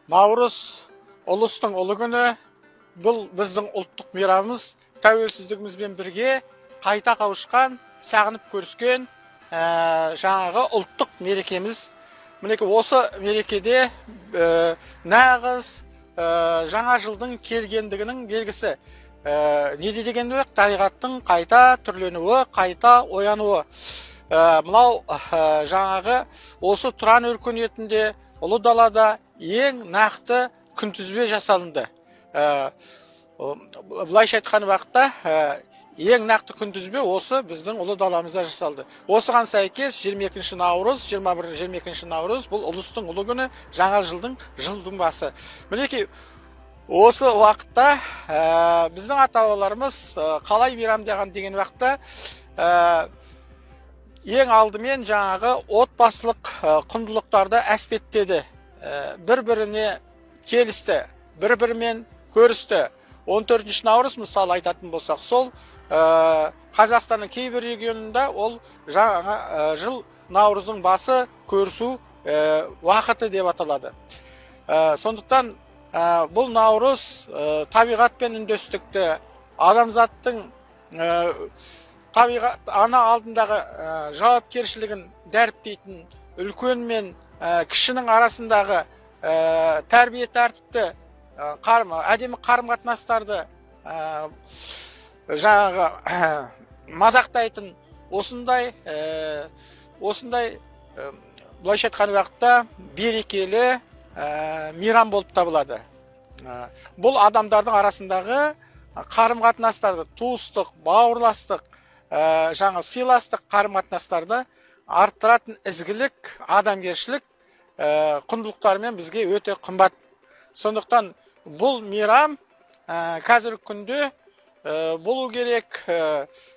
Наурыз ұлыстың ұлы күні, бұл біздің ұлттық мейрамымыз, тәуелсіздігімізбен бірге қайта қауышқан, сағынып көріскен жаңағы ұлттық мерекеміз. Мінеки осы мерекеде нағыз жаңа жылдың келгендігінің белгісі. Неде деген өк, табиғаттың қайта түрленуі, қайта оянуы. Мынау жаңағы осы тұран өркениетінде, ұлы далада ең нақты күнтізбе жасалынды. Бұлайша айтқан уақытта ең нақты күнтізбе осы біздің ұлы даламызда жасалды. Осыған сәйкес 22 наурыз, 21-22 наурыз бұл ұлыстың ұлы күні, жаңа жылдың басы. Мінеки осы уақытта біздің ата-бабаларымыз қалай мейрамдаған деген уақытта ең алдымен жаңағы отбасылық құндылықтарды әспеттеді. Бір-біріне келісті, бір-бірімен көрісті. 14 наурыз мысалы айтатын болсақ, сол Қазақстанның кейбір регионында ол жаңа жыл наурыздың басы көрісу уақыты деп аталады. Сондықтан бұл наурыз табиғатпен үндестікті, адамзаттың табиғат ана алдындағы жауапкершілігін дәріптейтін, үлкен мен кішінің арасындағы тәрбие тәртіпті, әдемі қарым-қатынастарды жаңағы мадақтайтын осындай былайша айтқан уақытта берекелі мейрам болып табылады. Бұл адамдардың арасындағы қарым-қатынастарды, туыстық, бауырластық, жаңа сыйластық қарым-қатынастарды арттыратын ізгілік, адамгершілік құндылықтарымен бізге өте қымбат. Сондықтан бұл мейрам қазіргі күнде болу керек,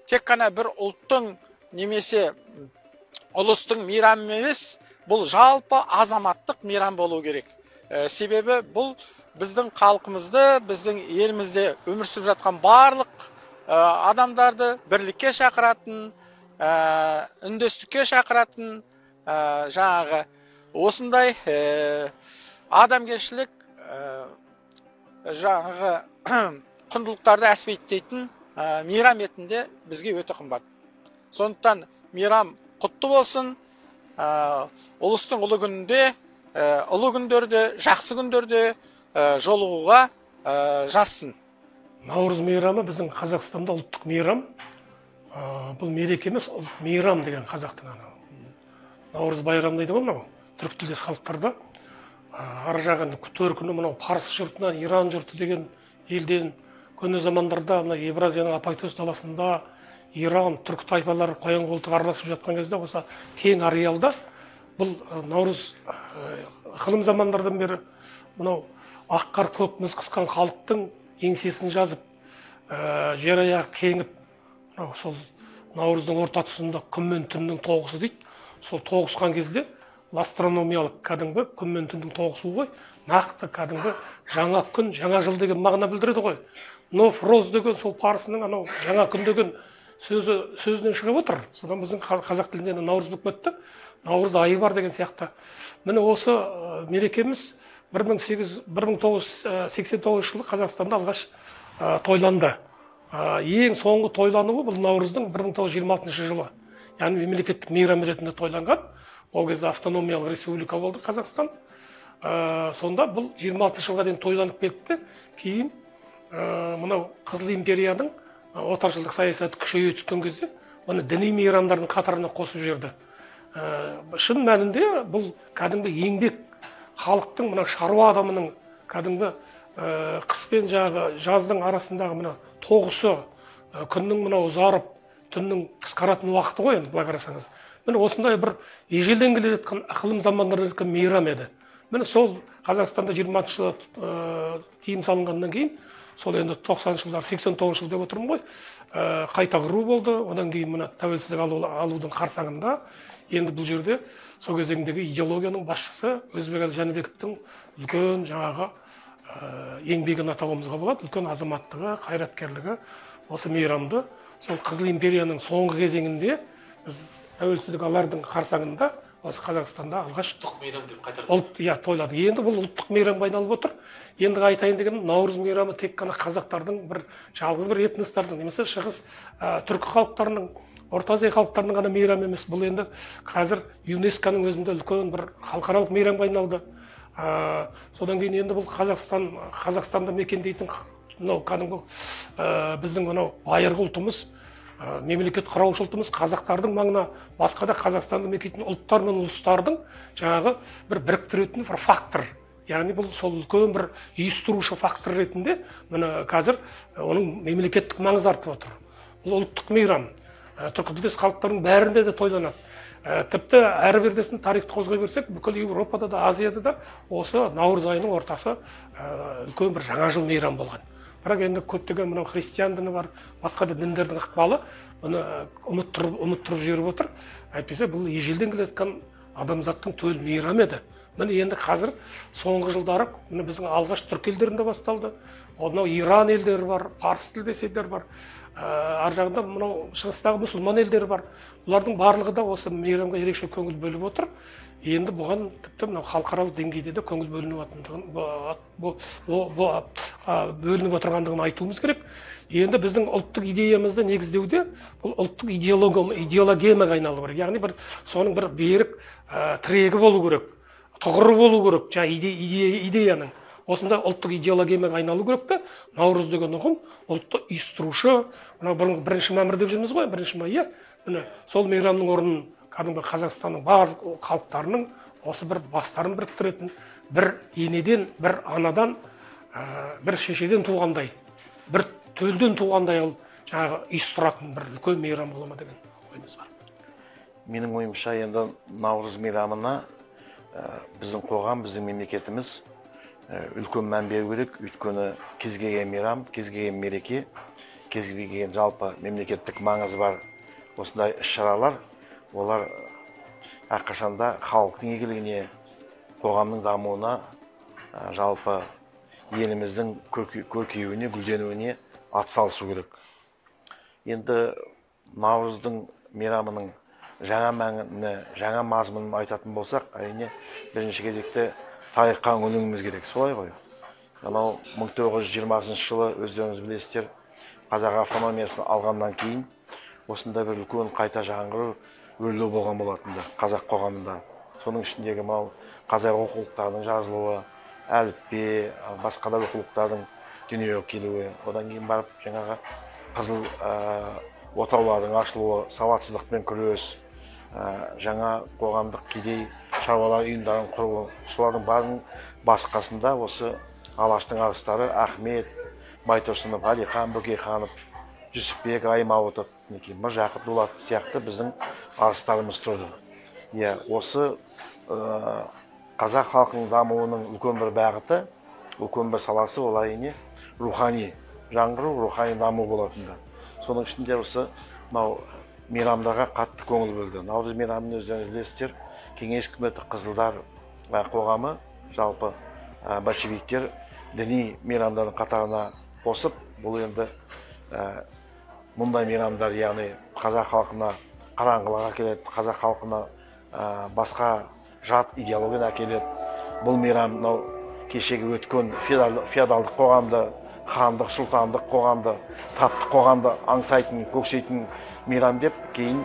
тек қана бір ұлттың немесе ұлыстың мейрамы емес, бұл жалпы азаматтық мейрам болу керек. Себебі бұл біздің халқымызды, біздің елімізде өмір сүріп жатқан барлық адамдарды бірлікке шақыратын, үндестікке шақыратын, жаңағы осындай адамгершілік жаңағы құндылықтарды әспеттейтін мейрам етінде бізге өте қымбат. Сондықтан мейрам құтты болсын, ұлыстың ұлы күнінде, ұлы күндерде, жақсы күндерде жолығуға жазсын. Наурыз мейрамы біздің Қазақстанда ұлттық мейрам. Бұл мереке емес, мейрам деген қазақтың Наурыз байрамы дейді ғой, мынау түрік тілдес халықтарда. Ар жағында төркіні мынау парсы жұртынан, Иран жұрты деген елден көне замандарда мына Евразияның апайтөс даласында Иран, түрік тайпалары қоян-қолтық араласып жатқан кезде осы кең ареалда бұл наурыз ықылым замандардан бері мынау ақ қар көк мұз қысқан халықтың еңсесін жазып, жер аяғы кеңіп, сол наурыздың орта тұсында күн мен түннің тоғысы дейді. Сол тоғысқан кезде астрономиялық кәдімгі күн мен түннің тоғысуы ғой, нақты кәдімгі жаңа күн, жаңа жыл деген мағына білдіреді ғой. Новроз деген сол парсының анау жаңа күн деген сөзінен шығып отыр. Содан біздің қазақ тілінде наурыз болып кетті. Наурыз айы бар деген сияқты. Міне осы мерекеміз 1989 жылы Қазақстанда алғаш тойланды. Ең соңғы тойлануы бұл наурыздың 1926 жылы. Яғни мемлекеттік мейрам ретінде тойланған. Ол кезде автономиялық республика болды Қазақстан. Сонда бұл 26 жылға дейін тойланып кетті. Кейін мынау Қызыл империяның отаршылдық саясаты күшейе түскен кезде оны діни мейрамдардың қатарына қосып жіберді. Шын мәнінде бұл кәдімгі еңбек халықтың, мына шаруа адамының кәдімгі қыс пен жаздың арасындағы мына тоғысы, күннің мына ұзарып, түннің қысқаратын уақыты ғой, енді былай қарасаңыз. Міне осындай бір ежелден келе жатқан ықылым замандарда жатқан мейрам еді. Міне сол Қазақстанда 20 жылы тыйым салынғаннан кейін, сол енді 90 жылдар, 89 жыл деп отырмын ғой, қайта құру болды. Одан кейін мына тәуелсіздік алудың қарсаңында енді бұл жерде сол кезеңдегі идеологияның басшысы Өзбекәлі Жәнібековтің үлкен жаңағы еңбегін атауымызға болады. Үлкен азаматтығы, қайраткерлігі осы мейрамды сол Қызыл империяның соңғы кезеңінде біз тәуелсіздік алардың қарсаңында осы Қазақстанда алғаш ұлттық мейрам деп қайтарды. иә тойлады. Енді бұл ұлттық мейрамға айналып отыр. Енді айтайын дегенім, Наурыз мейрамы тек қана қазақтардың жалғыз бір этностардың, немесе шығыс түркі халықтарының, Орта Азия халықтарының ғана мейрамы емес. Бұл енді қазір ЮНЕСКО-ның өзінде үлкен бір халықаралық мейрамға айналды. Содан кейін енді бұл Қазақстанда мекендейтін кәдімгі біздің мынау байырғы ұлтымыз, мемлекет құраушы ұлтымыз қазақтардың маңына басқа да Қазақстанды мекендейтін ұлттар мен ұлыстардың жаңағы бір біріктіретін бір фактор. Яғни бұл сол үлкен бір үйістірушы фактор ретінде міне қазір оның мемлекеттік маңызы артып отыр. Бұл ұлттық мейрам түркітілдес халықтардың бәрінде де тойланады. Тіпті әрі бердесін тарихты қозғай берсек, бүкіл Еуропада да, Азияда да осы наурыз айының ортасы үлкен бір жаңа жыл мейрам болған. Бірақ енді көптеген мынау христиан діні бар, басқа да діндердің ықпалы бұны ұмыттырып жіберіп отыр. Әйтпесе бұл ежелден келе жатқан адамзаттың төл мейрамы еді. Міне енді қазір соңғы жылдары біздің алғаш түркі елдерінде басталды. Мынау Иран елдері бар, парсы тілдес елдер бар. Ар жағында мынау шығыстағы мұсылман елдері бар. Бұлардың барлығы да осы мейрамға ерекше көңіл бөліп отыр. Енді бұған тіпті мынау халықаралық деңгейде де көңіл бөлініп отырғандығын айтуымыз керек. Енді біздің ұлттық идеямызды негіздеуде бұл ұлттық идеологемаға айналу керек. Яғни соның бір берік тірегі болу керек, тұғыры болу керек, жаңа идеяның. Осында ұлттық идеологемаға айналу керек та, наурыз деген ұғым ұлтты үйістірушы, мынау бірінші мамыр деп жүрміз ғой, бірінші май, міне сол мейрамның орнын кәдімгі Қазақстанның барлық халықтарының осы бір бастарын біріктіретін, бір енеден, бір анадан, бір шешеден туғандай, бір төлден туғандай ол жаңағы үйістіратын бір үлкен мейрам бола ма деген ойымыз бар. Менің ойымша енді наурыз мейрамына біздің қоғам, біздің мемлекетіміз үлкен мән беру керек. Өйткені кез келген мейрам, кез келген мереке, кез келген жалпы мемлекеттік маңызы бар осындай іс-шаралар, олар әрқашанда халықтың игілігіне, қоғамның дамуына, жалпы еліміздің көркеюіне, гүлденуіне атсалысу керек. Енді наурыздың мейрамының жаңа мәніне, жаңа мазмұнын айтатын болсақ, әрине бірінші кезекте тарихқа үңілуіміз керек, солай ғой. Анау 1920 жылы өздеріңіз білесіздер, қазақ автономиясын алғаннан кейін осында бір үлкен қайта жаңғыру өрлеу болған болатынды қазақ қоғамында. Соның ішіндегі қазақ оқулықтарының жазылуы, әліппе, басқа да оқулықтардың дүниеге келуі, одан кейін барып жаңағы қызыл отаулардың ашылуы, сауатсыздықпен күрес, жаңа қоғамдық кедей шаруалар ұйымдарын құруы, солардың барын басқасында осы Алаштың арыстары Ахмет, Байтұрсынов, Әлихан Бөкейханов, Жүсіпбек Аймауытов, Міржақып Дулат сияқты біздің арыстарымыз тұрды. Осы қазақ халқының дамуының үлкен бір бағыты, үлкен бір саласы ол әрине рухани жаңғыру, рухани даму болатында. Соның ішінде осы мейрамдарға қатты көңіл бөлді. Наурыз мейрамын өздеріңіз білесіздер, кеңес үкіметі қызылдар қоғамы, жалпы большевиктер діни мейрамдардың қатарына қосып, бұл енді мұндай мейрамдар, яғни қазақ халқына қараңғылық әкеледі, қазақ халқына басқа жат идеологияны әкеледі. Бұл мейрам кешегі өткен феодалдық қоғамды, хандық, сұлтандық қоғамды, таптық қоғамды аңсайтын, көксейтін мейрам деп кейін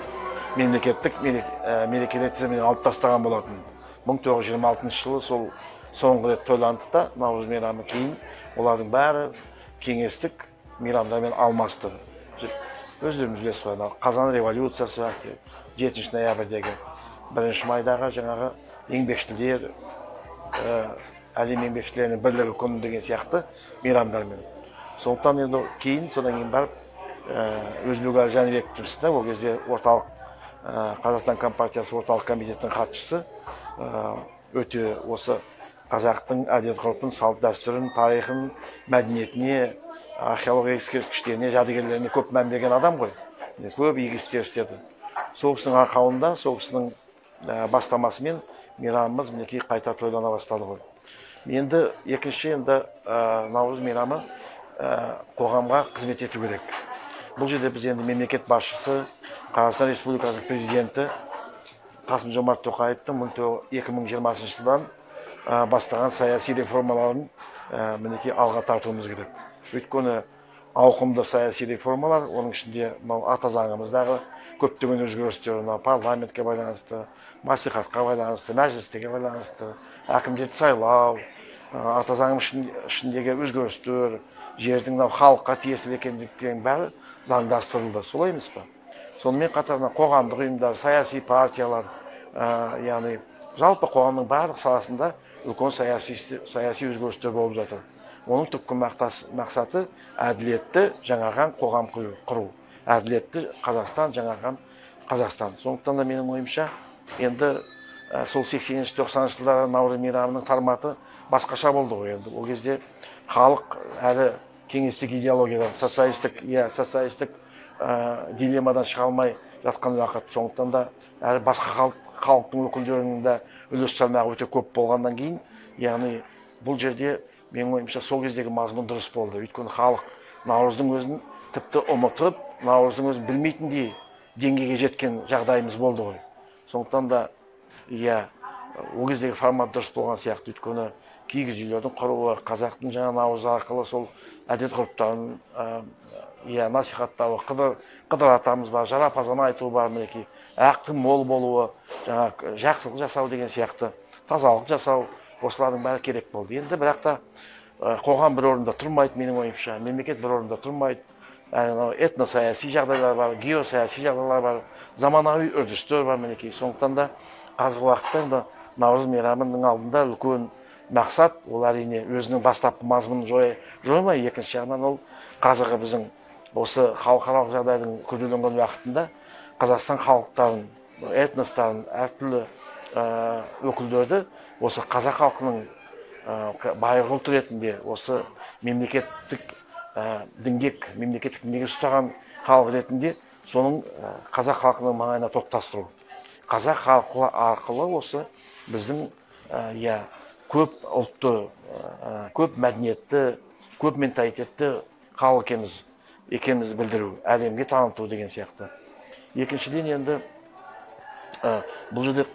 мемлекеттік мерекелер тізімінен алып тастаған болатын. 1926 жылы сол соңғы рет тойланды да, наурыз мейрамы кейін олардың бәрі кеңестік мейрамдармен алмасты. Өздеріңіз білесіз ғой, Қазан революциясы, 7 ноябрьдегі 1 майдағы жаңағы еңбекшілер, әлем еңбекшілерінің бірлігі күні деген сияқты мейрамдармен. Сондықтан енді кейін, содан кейін барып Өзбекәлі Жәнібек тұрсында, ол кезде Қазақстан Компартиясы орталық комитетінің хатшысы, өте осы қазақтың әдет-ғұрпын, салт дәстүрін, тарихын, мәдениетіне, археология ескерткіштеріне, жәдігерлеріне көп мән берген адам ғой. Көп игі істер істеді. Сол кісінің арқауында, сол кісінің бастамасымен мейрамымыз мінекей қайта тойлана бастады ғой. Енді екінші наурыз мейрамы қоғамға қызмет ету керек. Бұл жерде біз енді мемлекет басшысы, Қазақстан Республикасының президенті, Қасым Жомарт Тоқаевтың 2020 жылдан бастаған саяси реформаларын мінекей алға тартуымыз керек. Өйткені ауқымды саяси реформалар, оның ішінде ата заңымыздағы көптеген өзгерістер, парламентке байланысты, мәслихатқа байланысты, мәжілістегі байланысты, әкімдерді сайлау, ата заңым ішіндегі өзгерістер, жердің халыққа тиесілі екендігінің бәрі заңдастырылды. Солай емес па? Сонымен қатар қоғамдық ұйымдар, саяси партиялар, яғни жалпы қоғамның барлық саласында үлкен саяси өзгерістер болып жатыр. Оның түпкі мақсаты әділетті жаңарған қоғам құру. Әділетті Қазақстан, жаңарған Қазақстан. Сондықтан да менің ойымша, енді сол 80-90 жылдары Наурыз мейрамының форматы басқаша болды ғой. Енді ол кезде халық әлі кеңестік идеологиядан, социалистік дилеммадан шыға алмай жатқан уақыт. Сондықтан да әлі басқа халықтың өкілдерінің де үлес салмағы өте көп болғаннан кейін, яғни бұл жерде менің ойымша сол кездегі мазмұн дұрыс болды. Өйткені халық Наурыздың өзін тіпті ұмытып, Наурыздың өзін білмейтіндей деңгейге жеткен жағдайымыз болды ғой. Сондықтан да ол кездегі формат дұрыс болған сияқты. Өйткені киіз үйлердің құруы, қазақтың жаңа Наурызы арқылы сол әдет ғұрыптарын насихаттауы, қыдыр атамыз бар, жарапазан айту бар, мінекей ақтың мол болуы, жақсылық жасау деген сияқты, тазалық жасау, осылардың бәрі керек болды. Енді бірақ та қоғам бір орында тұрмайды, менің ойымша, мемлекет бір орында тұрмайды. Этносаяси жағдайлар бар, геосаяси жағдайлар бар, заманауи үрдістер бар, мінекей. Сондықтан да қазіргі уақытта Наурыз мейрамының алдында үлкен мақсат, ол әрине өзінің бастапқы мазмұнын жоймай, екінші жағынан ол қазіргі біздің осы халықаралық жағдайдың күрделенген уақытында Қазақстан халықтарын, этностарын, әртүрлі өкілдерді осы қазақ халқының байырғы ұлт ретінде осы мемлекеттік діңгек ұстаған халық ретінде соның қазақ халқының маңайына топтастыру. Қазақ халқы арқылы осы біздің көп ұлтты, көп мәдениетті, көп менталитетті халық екенімізді білдіру, әлемге таныту деген сияқты. Екіншіден енді бұл жерде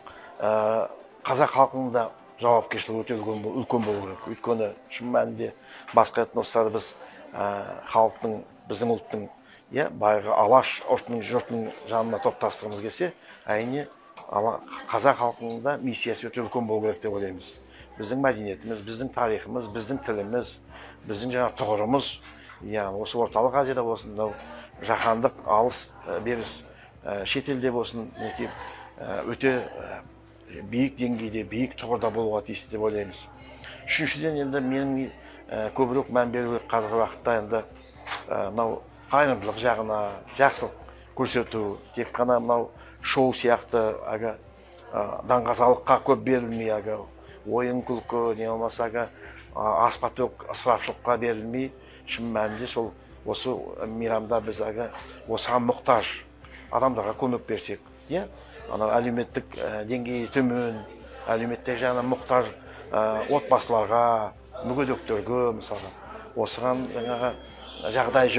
қазақ халқының да жауапкершілігі өте үлкен болу керек. Өйткені шын мәнінде басқа этностарды біз халықтың, біздің ұлттың, байырғы алаш жұртының жанына топтастырғымыз келсе, әрине қазақ халқының да миссиясы өте үлкен болу керек деп ойлаймыз. Біздің мәдениетіміз, біздің тарихымыз, біздің тіліміз, біздің жаңа тұғырымыз, осы орталық Азияда болсын, жаһандық алыс беріс шетелде болсын, өте биік деңгейде, биік тұғырда болуға тиісті деп ойлаймыз. Үшіншіден енді менің көбірек мән беру керек қазіргі уақытта енді қайырымдылық жағына, жақсылық көрсету, тек қана шоу сияқты даңғазалыққа көп берілмей, ойын күлкі, не болмаса аспатөк, ысырапшылыққа берілмей, шын мәнінде сол осы мейрамда біз осыған мұқтаж адамдарға көмек берсек, әлеуметтік деңгейі төмен, әлеуметтік жағынан мұқтаж отбасыларға, мүгедектерге, мысалы, осыған жаңағы жағдай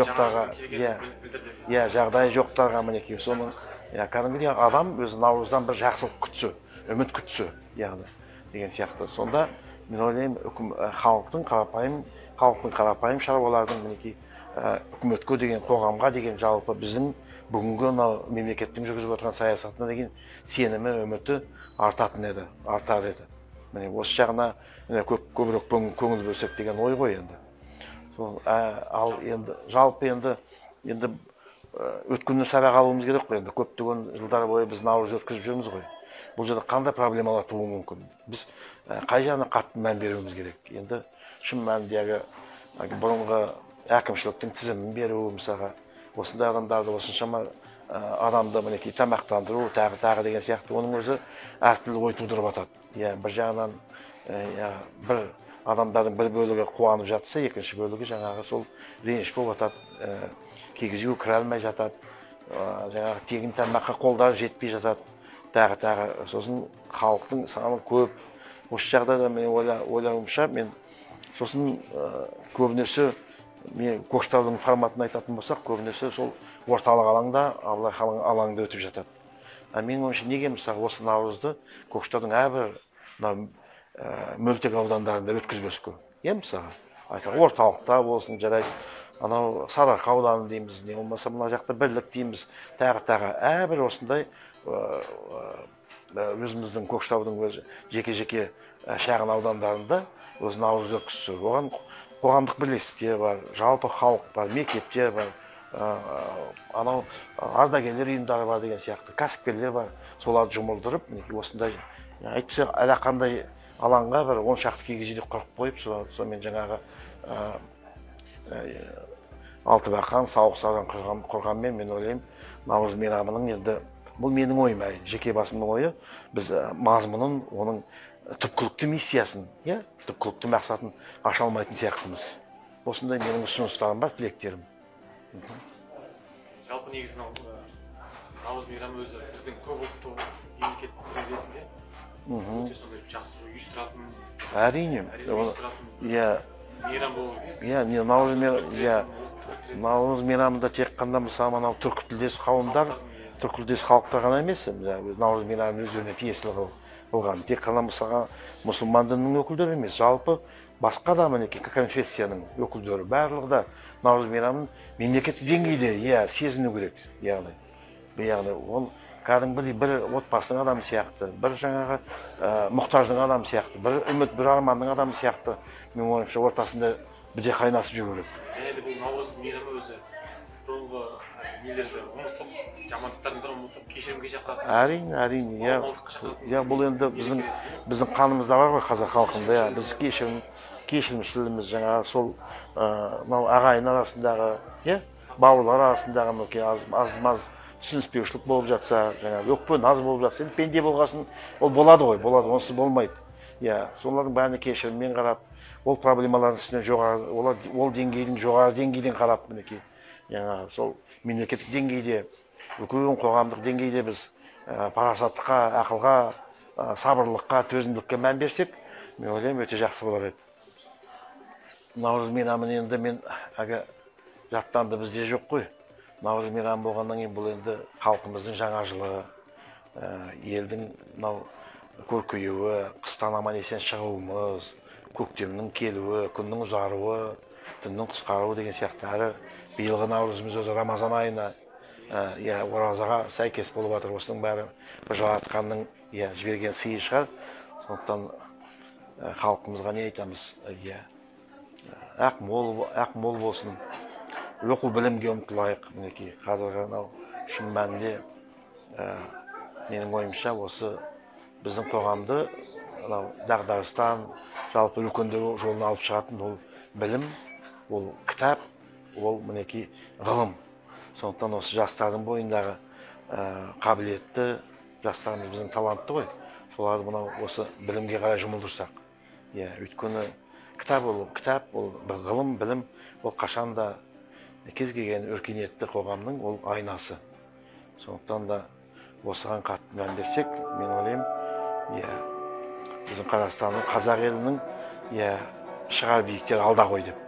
жоқтарға мінекей, соның кәдімгідей адам өзі Наурыздан бір жақсылық күтсе, үміт күтсе, деген сияқты. Сонда мен ойлаймын, халықтың қарапайым шаруалардың мінекей үкіметке деген, қоғамға деген, жалпы біздің бүгінгі мемлекеттің жүргізіп отырған саясатына деген сенімі, үміті артар еді. Осы жағына көбірек көңіл бөлсек деген ой ғой енді. Ал енді жалпы енді өткеннен сабақ алуымыз керек қой. Енді көптеген жылдар бойы біз Наурыз өткізіп жүрміз ғой. Бұл жерде қандай проблемалар тууы мүмкін? Біз қай жағына қатты мән беруіміз керек? Енді шын мәніндегі бұрынғы әкімшіліктің тізімін беру, мысалға, осындай адамдарды, осыншама адамды мінекей тамақтандыру, тағы деген сияқты, оның өзі әртүрлі ой тудырып жатады. Бір жағынан бір адамдардың бір бөлігі қуанып жатса, екінші бөлігі жаңағы сол реніш болып жатады, кигіз үйге кіре алмай жатады, жаңағы тегін тамаққа қолдары жетпей жатады, тағы. Сосын халықтың саны көп. Осы жағдайда мен ойлауымша, мен сосын көбінесе Көкшетаудың форматын айтатын болсақ, көбінесе сол орталық алаңда, Абылай хан алаңында өтіп жатады. Менің ойымша неге мысалы осы наурызды Көкшетаудың әрбір мөлтек аудандарында өткізбеске? Мысалы, орталықта болсын, жарайды, анау Сарыарқа ауданы дейміз, не болмаса мына жақта Бірлік дейміз, тағы әрбір осындай өзіміздің Көкшетаудың өзі жеке шағын аудандарында өз наурыз өткізсе, оған қоғамдық бірлестіктер бар, жалпы халық бар, мектептер бар, анау ардагерлер ұйымдары бар деген сияқты, кәсіпкерлер бар, соларды жұмылдырып, осындай әйтпесе әлақандай алаңға бір 10 шақты кигіз-үйді құрып қойып, сонымен жаңағы Алтыбақан, Сауықсардан құрғанмен мен ойлаймын, наурыз мейрамының енді бұл менің ойым, жеке басымның ойы, біз мазмұнын, оның түпкілікті миссиясын, түпкілікті мақсатын аша алмайтын сияқтымыз. Осындай менің ұсыныстарым бар, тілектерім. Жалпы негізінен наурыз мейрамы өзі біздің көп ұлтты мемлекет ретінде өте сондай жақсы ұйыстыратын, Әрине. мейрам болу. Наурыз мейрамында тек қана мысалы мынау түркітілдес қауымдар, түркітілдес халықтар ғана емес, наурыз мейрамын өздеріне тиесілі қылған. Тек қана мысалға мұсылман дінінің өкілдері емес, жалпы басқа да конфессияның өкілдері барлығы да наурыз мейрамын мемлекеттік деңгейде сезіну керек. Яғни ол кәдімгідей бір отбасының адамы сияқты, бір жаңағы мұқтаждың адамы сияқты, бір үміт, бір арманның адамы сияқты, мен ойымша ортасында біде қайнасып жүру керек. Және де бұл наурыз мейрамы өзі бұрынғы нелерді ұмытып, жамандықтардың бәрін ұмытып, кешірімге шақыратын. Әрине. Бұл енді біздің қанымызда бар ғой қазақ халқында. Біз кешірімшіліміз жаңағы сол ағайын арасындағы, бауырлар арасындағы аз-маз түсініспеушілік болып жатса, жаңағы өкпе наз болып жатса, пенде болғасын, ол болады ғой, онсыз болмайды. Солардың бәріне кешіріммен қарап, ол проблемалардың үстіне жоғары, ол деңгейдің жоғары деңгейден қарап, сол мемлекеттік деңгейде, үлкен қоғамдық деңгейде біз парасаттыққа, ақылға, сабырлыққа, төзімділікке мән берсек, мен ойлаймын, өте жақсы болар еді. Наурыз мейрамын енді мен жаттанды бізде жоқ қой. Наурыз мейрамы болғаннан кейін бұл енді халқымыздың жаңа жылы, елдің көркеюі, қыстан аман есен шығуымыз, көктемнің келуі, күннің ұзаруы, түннің қысқаруы деген сияқты әрі биылғы наурызымыз өзі Рамазан айына, оразаға сәйкес болып жатыр. Осының бәрі жаратқанның жіберген сыйы шығар. Сондықтан халқымызға не айтамыз? Ақ мол болсын. Оқу білімге ұмтылайық. Қазіргі шын мәнінде менің ойымша осы біздің қоғамды дағдарыстан жалпы үлкендеу жолына алып шығатын ол білім, ол кітап, ол ғылым. Сондықтан осы жастардың бойындағы қабілетті жастарымыз біздің талантты ғой. Соларды осы білімге қарай жұмылдырсақ. Өйткені кітап ол ғылым, білім, ол қашанда кез келген өркениетті қоғамның ол айнасы. Сондықтан да осыған қатты мән берсек, мен ойлаймын, біздің Қазақстанның, қазақ елінің шығар биіктер алда ғой деп.